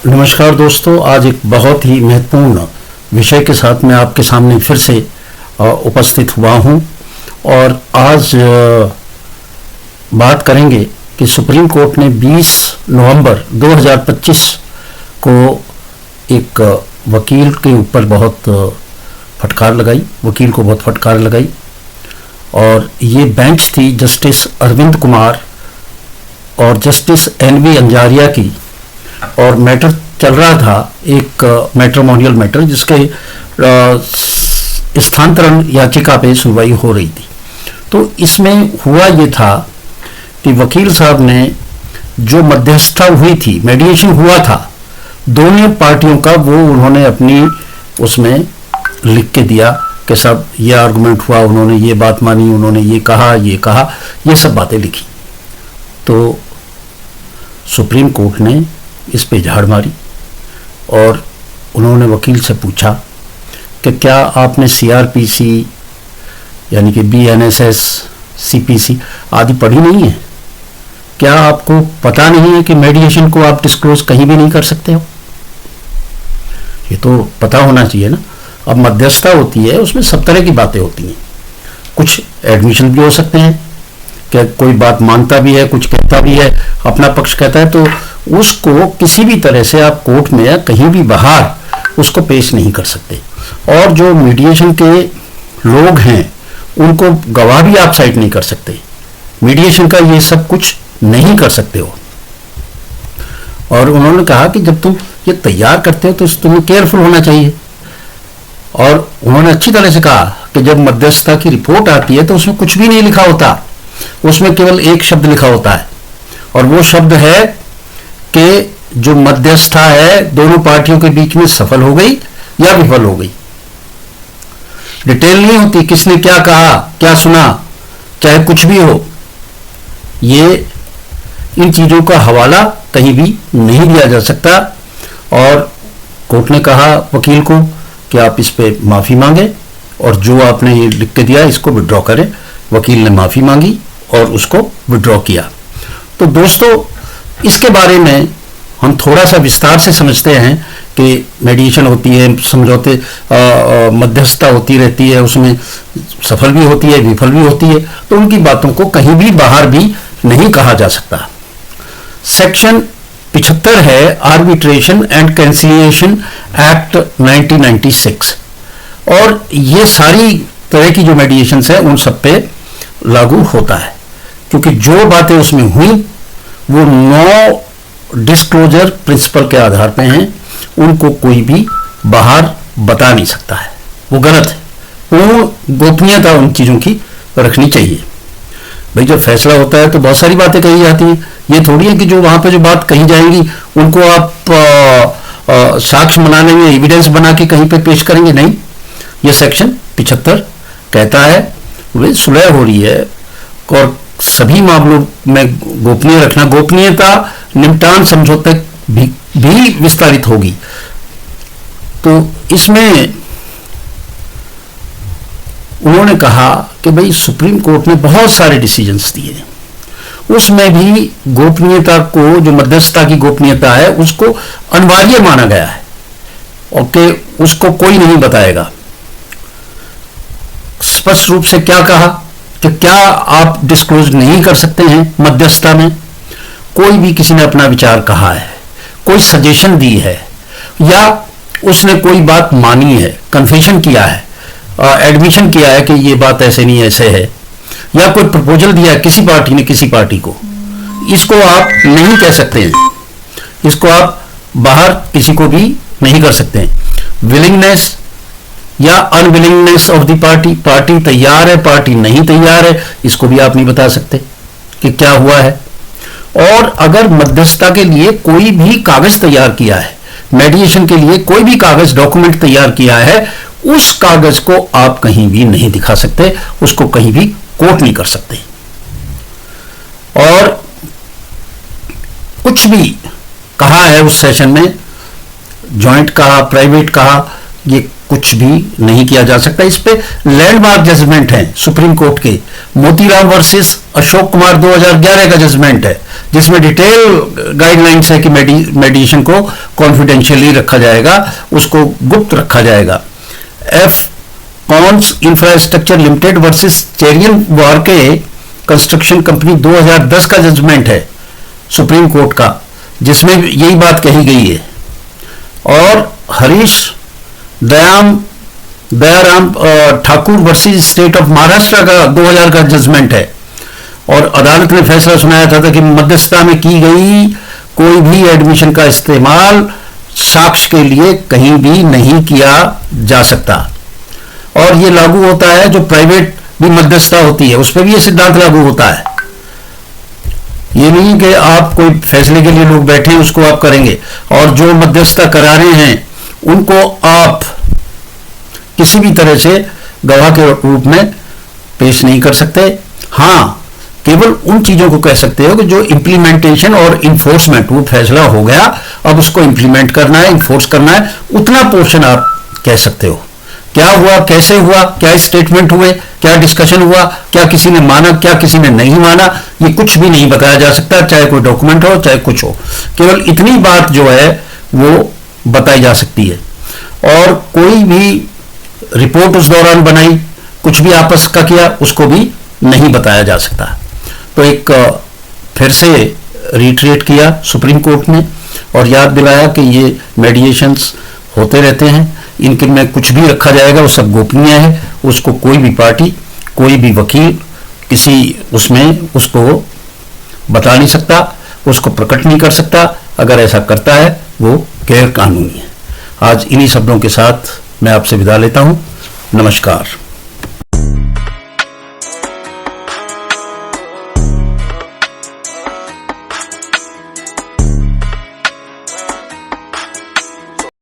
नमस्कार दोस्तों, आज एक बहुत ही महत्वपूर्ण विषय के साथ मैं आपके सामने फिर से उपस्थित हुआ हूं और आज बात करेंगे कि सुप्रीम कोर्ट ने 20 नवंबर 2025 को एक वकील के ऊपर बहुत फटकार लगाई, वकील को बहुत फटकार लगाई और ये बेंच थी जस्टिस अरविंद कुमार और जस्टिस एन.वी. अंजारिया की। और मैटर चल रहा था एक मैट्रिमोनियल मैटर जिसके स्थानांतरण याचिका पे सुनवाई हो रही थी। तो इसमें हुआ ये था कि वकील साहब ने जो मध्यस्थता हुई थी, मेडिएशन हुआ था दोनों पार्टियों का, वो उन्होंने अपनी उसमें लिख के दिया कि सब ये आर्गुमेंट हुआ, उन्होंने ये बात मानी, उन्होंने ये कहा, ये सब बातें लिखी। तो सुप्रीम कोर्ट ने इस पे झाड़ मारी और उन्होंने वकील से पूछा कि क्या आपने सीआरपीसी यानी कि बीएनएसएस, सीपीसी आदि पढ़ी नहीं है? क्या आपको पता नहीं है कि मेडिएशन को आप डिस्क्लोज कहीं भी नहीं कर सकते हो? ये तो पता होना चाहिए ना। अब मध्यस्थता होती है, उसमें सब तरह की बातें होती हैं। कुछ एडमिशन भी हो सकते हैं कि कोई बात मानता भी है, कुछ कहता भी है, अपना पक्ष कहता है, तो उसको किसी भी तरह से आप कोर्ट में या कहीं भी बाहर उसको पेश नहीं कर सकते। और जो मीडिएशन के लोग हैं उनको गवाह भी आप साइड नहीं कर सकते। मीडिएशन का ये सब कुछ नहीं कर सकते हो। और उन्होंने कहा कि जब तुम ये तैयार करते हो तो तुम्हें केयरफुल होना चाहिए। और उन्होंने अच्छी तरह से कहा कि जब मध्यस्थता की रिपोर्ट आती है तो उसमें कुछ भी नहीं लिखा होता, उसमें केवल एक शब्द लिखा होता है और वो शब्द है कि जो मध्यस्थता है दोनों पार्टियों के बीच में सफल हो गई या विफल हो गई। डिटेल नहीं होती किसने क्या कहा, क्या सुना, चाहे कुछ भी हो। ये इन चीजों का हवाला कहीं भी नहीं दिया जा सकता। और कोर्ट ने कहा वकील को कि आप इस पे माफी मांगे और जो आपने ये लिख के दिया इसको विड्रॉ करें। वकील ने माफी मांगी और उसको विड्रॉ किया। तो दोस्तों, इसके बारे में हम थोड़ा सा विस्तार से समझते हैं कि मेडिएशन होती है, समझौते मध्यस्थता होती रहती है, उसमें सफल भी होती है, विफल भी होती है। तो उनकी बातों को कहीं भी बाहर भी नहीं कहा जा सकता। सेक्शन 75 है आर्बिट्रेशन एंड कंसिलिएशन एक्ट 1996 और ये सारी तरह की जो मेडिएशंस है उन सब पे लागू होता है, क्योंकि जो बातें उसमें हुई वो नो डिस्क्लोजर प्रिंसिपल के आधार पे हैं। उनको कोई भी बाहर बता नहीं सकता है, वो गलत है। पूर्ण गोपनीयता उन चीजों की रखनी चाहिए। भाई जब फैसला होता है तो बहुत सारी बातें कही जाती हैं। ये थोड़ी है कि जो वहां पे जो बात कही जाएंगी उनको आप साक्ष्य बनाने में एविडेंस बना के कहीं पे पेश करेंगे, नहीं। ये सेक्शन 75 कहता है वे सुलह हो रही है और सभी मामलों में गोपनीय रखना, गोपनीयता निपटान समझौते भी विस्तारित होगी। तो इसमें उन्होंने कहा कि भाई सुप्रीम कोर्ट ने बहुत सारे डिसीजंस दिए, उसमें भी गोपनीयता को, जो मध्यस्थता की गोपनीयता है, उसको अनिवार्य माना गया है और कि उसको कोई नहीं बताएगा। स्पष्ट रूप से क्या कहा कि क्या आप डिस्क्लोज नहीं कर सकते हैं मध्यस्थता में। कोई भी किसी ने अपना विचार कहा है, कोई सजेशन दी है या उसने कोई बात मानी है, कन्फेशन किया है, एडमिशन किया है कि ये बात ऐसे नहीं ऐसे है, या कोई प्रपोजल दिया है किसी पार्टी ने किसी पार्टी को, इसको आप नहीं कह सकते हैं। इसको आप बाहर किसी को भी नहीं कर सकते हैं। विलिंगनेस या unwillingness of the party, party तैयार है, पार्टी नहीं तैयार है, इसको भी आप नहीं बता सकते कि क्या हुआ है। और अगर मध्यस्थता के लिए कोई भी कागज तैयार किया है, मेडिएशन के लिए कोई भी कागज डॉक्यूमेंट तैयार किया है, उस कागज को आप कहीं भी नहीं दिखा सकते, उसको कहीं भी कोर्ट नहीं कर सकते। और कुछ भी कहा है उस सेशन में, जॉइंट कहा, प्राइवेट कहा, ये कुछ भी नहीं किया जा सकता। इस पे लैंडमार्क जजमेंट है सुप्रीम कोर्ट के, मोतीराम वर्सेस अशोक कुमार 2011 का जजमेंट है, जिसमें डिटेल गाइडलाइंस है कि मेडिएशन को कॉन्फिडेंशियली रखा जाएगा, उसको गुप्त रखा जाएगा। Afcons infrastructure limited versus Cherian Varkey construction company 2010 का जजमेंट है सुप्रीम कोर्ट का, जिसमें यही बात कही गई है। और Harish Dayaram Thakur versus state of Maharashtra का 2000 का जजमेंट है, और अदालत ने फैसला सुनाया था कि मध्यस्थता में की गई कोई भी एडमिशन का इस्तेमाल साक्ष्य के लिए कहीं भी नहीं किया जा सकता। और ये लागू होता है जो प्राइवेट भी मध्यस्थता होती है, उस पर भी ये सिद्धांत लागू होता है। ये नहीं कि आप कोई फैसले के लिए लोग बैठे हैं उसको आप करेंगे, और जो मध्यस्थता करा रहे हैं उनको आप किसी भी तरह से गवाह के रूप में पेश नहीं कर सकते। हाँ, केवल उन चीजों को कह सकते हो कि जो इंप्लीमेंटेशन और इन्फोर्समेंट, वो फैसला हो गया अब उसको इंप्लीमेंट करना है, इन्फोर्स करना है, उतना पोर्शन आप कह सकते हो। क्या हुआ, कैसे हुआ, क्या स्टेटमेंट हुए, क्या डिस्कशन हुआ, क्या किसी ने माना, क्या किसी ने नहीं माना, ये कुछ भी नहीं बताया जा सकता, चाहे कोई डॉक्यूमेंट हो चाहे कुछ हो। केवल इतनी बात जो है वो बताई जा सकती है, और कोई भी रिपोर्ट उस दौरान बनाई, कुछ भी आपस का किया, उसको भी नहीं बताया जा सकता। तो एक फिर से रिट्रेट किया सुप्रीम कोर्ट ने और याद दिलाया कि ये मेडिएशंस होते रहते हैं, इनके में कुछ भी रखा जाएगा वो सब गोपनीय है, उसको कोई भी पार्टी, कोई भी वकील किसी उसमें उसको बता नहीं सकता, उसको प्रकट नहीं कर सकता। अगर ऐसा करता है वो गैर कानूनी है। आज इन्हीं शब्दों के साथ मैं आपसे विदा लेता हूं। नमस्कार।